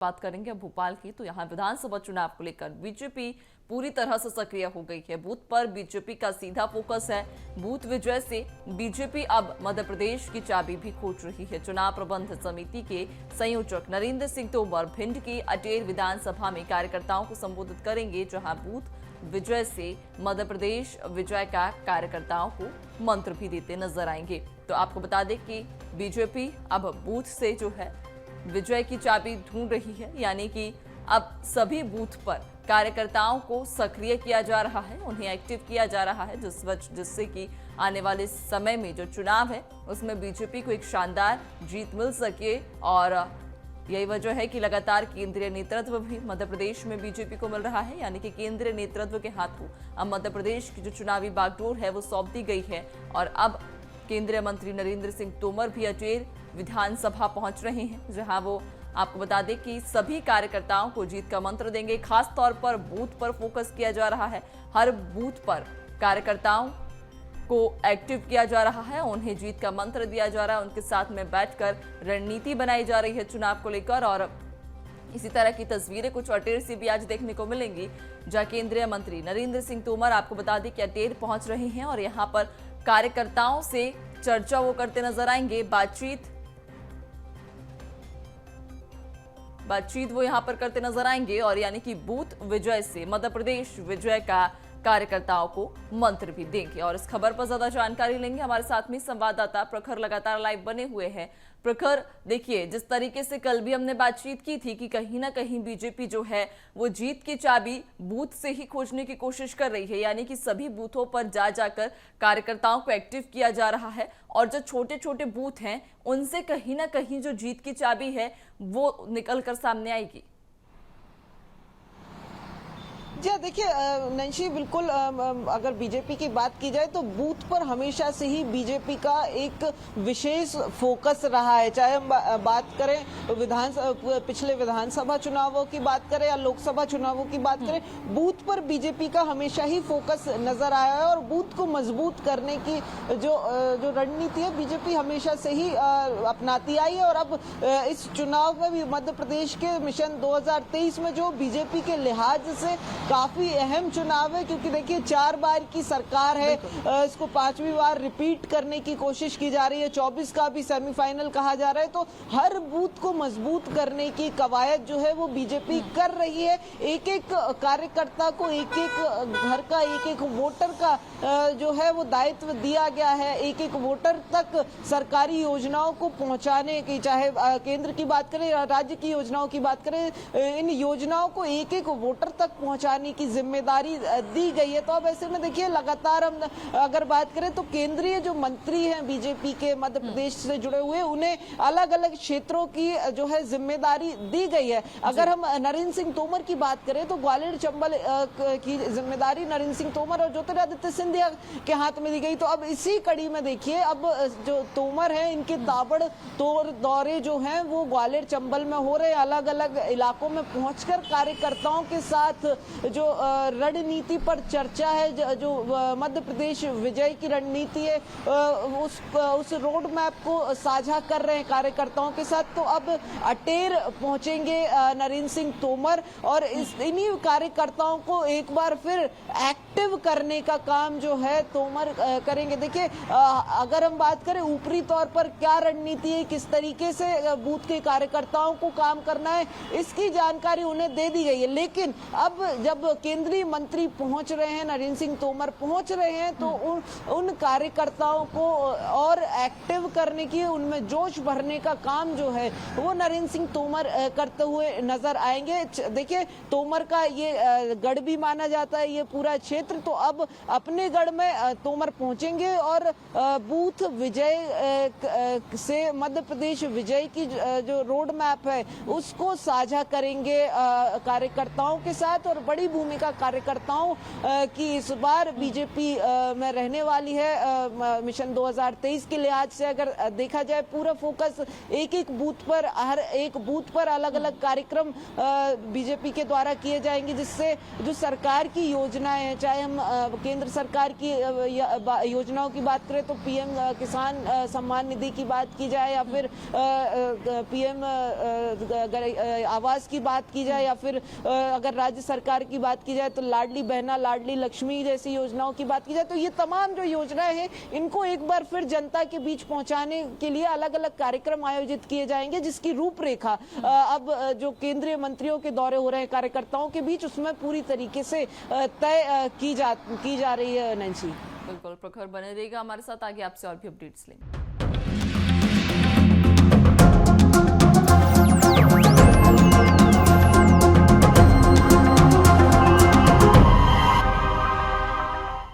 बात करेंगे भोपाल की, तो यहाँ विधानसभा चुनाव को लेकर बीजेपी पूरी तरह से सक्रिय हो गई है। बूथ पर बीजेपी का सीधा फोकस है। बूथ विजय से बीजेपी अब मध्य प्रदेश की चाबी भी खोज रही है। चुनाव प्रबंध समिति के संयोजक नरेंद्र सिंह तोमर भिंड की अटेर विधानसभा में कार्यकर्ताओं को संबोधित करेंगे, जहां बूथ विजय से मध्य प्रदेश विजय का कार्यकर्ताओं को मंत्र भी देते नजर आएंगे। तो आपको बता दें कि बीजेपी अब बूथ से जो है विजय की चाबी ढूंढ रही है, यानी कि अब सभी बूथ पर कार्यकर्ताओं को सक्रिय किया जा रहा है, उन्हें एक्टिव किया जा रहा है, जिससे कि आने वाले समय में जो चुनाव है उसमें बीजेपी को एक शानदार जीत मिल सके। और यही वजह है कि लगातार केंद्रीय नेतृत्व भी मध्य प्रदेश में बीजेपी को मिल रहा है, यानी कि केंद्रीय नेतृत्व के हाथों अब मध्य प्रदेश की जो चुनावी बागडोर है वो सौंप दी गई है। और अब केंद्रीय मंत्री नरेंद्र सिंह तोमर भी अटेर विधानसभा पहुंच रहे हैं, जहां वो आपको बता दें कि सभी कार्यकर्ताओं को जीत का मंत्र देंगे। खास तौर पर बूथ पर फोकस किया जा रहा है, हर बूथ पर कार्यकर्ताओं को एक्टिव किया जा रहा है, उन्हें जीत का मंत्र दिया जा रहा है, उनके साथ में बैठकर रणनीति बनाई जा रही है चुनाव को लेकर। और इसी तरह की तस्वीरें कुछ अटेर से भी आज देखने को मिलेंगी, जहां केंद्रीय मंत्री नरेंद्र सिंह तोमर आपको बता दें कि अटेर पहुंच रहे हैं और यहां पर कार्यकर्ताओं से चर्चा वो करते नजर आएंगे। बातचीत वो यहां पर करते नजर आएंगे और यानी कि बूथ विजय से मध्य प्रदेश विजय का कार्यकर्ताओं को मंत्र भी देंगे। और इस खबर पर ज्यादा जानकारी लेंगे, हमारे साथ में संवाददाता प्रखर लगातार लाइव बने हुए हैं। प्रखर, देखिए जिस तरीके से कल भी हमने बातचीत की थी कि कहीं ना कहीं बीजेपी जो है वो जीत की चाबी बूथ से ही खोजने की कोशिश कर रही है, यानी कि सभी बूथों पर जाकर कार्यकर्ताओं को एक्टिव किया जा रहा है और जो छोटे छोटे बूथ हैं उनसे कहीं ना कहीं जो जीत की चाबी है वो निकल कर सामने आएगी। जी देखिए नंशी, बिल्कुल अगर बीजेपी की बात की जाए तो बूथ पर हमेशा से ही बीजेपी का एक विशेष फोकस रहा है। चाहे हम बात करें पिछले विधानसभा चुनावों की बात करें या लोकसभा चुनावों की बात करें, बूथ पर बीजेपी का हमेशा ही फोकस नजर आया है। और बूथ को मजबूत करने की जो रणनीति है बीजेपी हमेशा से ही अपनाती आई है। और अब इस चुनाव में भी मध्य प्रदेश के मिशन 2023 में जो बीजेपी के लिहाज से काफी अहम चुनाव है, क्योंकि देखिए 4 बार की सरकार है, इसको 5वीं बार रिपीट करने की कोशिश की जा रही है। 24 का भी सेमीफाइनल कहा जा रहा है, तो हर बूथ को मजबूत करने की कवायद जो है वो बीजेपी कर रही है। एक एक कार्यकर्ता को, एक एक घर का, एक एक वोटर का जो है वो दायित्व दिया गया है। एक एक वोटर तक सरकारी योजनाओं को पहुंचाने की, चाहे केंद्र की बात करें या राज्य की योजनाओं की बात करें, इन योजनाओं को एक एक वोटर तक पहुंचाने की जिम्मेदारी दी गई है। तो अब ऐसे में देखिए लगातार हम अगर बात करें तो केंद्रीय जो मंत्री हैं बीजेपी के मध्य प्रदेश से जुड़े हुए, उन्हें अलग अलग क्षेत्रों की जो है जिम्मेदारी दी गई है। अगर हम नरेंद्र सिंह तोमर की बात करें तो ग्वालियर चंबल की जिम्मेदारी नरेंद्र सिंह तोमर और ज्योतिरादित्य सिंधिया के हाथ में दी गई। तो अब इसी कड़ी में देखिए अब जो तोमर है इनके ताबड़तोड़ दौरे जो हैं वो ग्वालियर चंबल में हो रहे, अलग अलग इलाकों में पहुंचकर कार्यकर्ताओं के साथ जो रणनीति पर चर्चा है, जो मध्य प्रदेश विजय की रणनीति है, उस रोड मैप को साझा कर रहे हैं कार्यकर्ताओं के साथ। तो अब अटेर पहुंचेंगे नरेंद्र सिंह तोमर और इन्हीं कार्यकर्ताओं को एक बार फिर एक्टिव करने का काम जो है तोमर करेंगे। देखिए अगर हम बात करें ऊपरी तौर पर क्या रणनीति है, किस तरीके से बूथ के कार्यकर्ताओं को काम करना है, इसकी जानकारी उन्हें दे दी गई है। लेकिन अब जब केंद्रीय मंत्री पहुंच रहे हैं, नरेंद्र सिंह तोमर पहुंच रहे हैं, तो उन कार्यकर्ताओं को और एक्टिव करने की, उनमें जोश भरने का काम जो है वो नरेंद्र सिंह तोमर करते हुए नजर आएंगे। देखिए तोमर का ये गढ़ भी माना जाता है ये पूरा क्षेत्र, तो अब अपने गढ़ में तोमर पहुंचेंगे और बूथ विजय से मध्य प्रदेश विजय की जो रोड मैप है उसको साझा करेंगे कार्यकर्ताओं के साथ। और बड़ी भूमिका कार्यकर्ताओं की इस बार बीजेपी में रहने वाली है। मिशन 2023 के लिहाज से अगर देखा जाए पूरा फोकस एक एक बूथ पर, हर एक बूथ पर अलग अलग कार्यक्रम बीजेपी के द्वारा किए जाएंगे, जिससे जो सरकार की योजनाएं हैं, चाहे हम केंद्र सरकार की योजनाओं की बात करें तो पीएम किसान सम्मान निधि की बात की जाए, या फिर पीएम आवास की बात की जाए, या फिर अगर राज्य सरकार की बात की जाए तो लाडली बहना, लाडली लक्ष्मी जैसी योजनाओं की बात की जाए, तो ये तमाम जो योजनाएं हैं इनको एक बार फिर जनता के बीच पहुंचाने के लिए अलग अलग कार्यक्रम आयोजित किए जाएंगे, जिसकी रूपरेखा अब जो केंद्रीय मंत्रियों के दौरे हो रहे हैं कार्यकर्ताओं के बीच, उसमें पूरी तरीके से तय की जा रही है। नैंसी, बिल्कुल प्रखर बने रहेगा हमारे साथ, आगे आपसे और भी अपडेट्स लेंगे।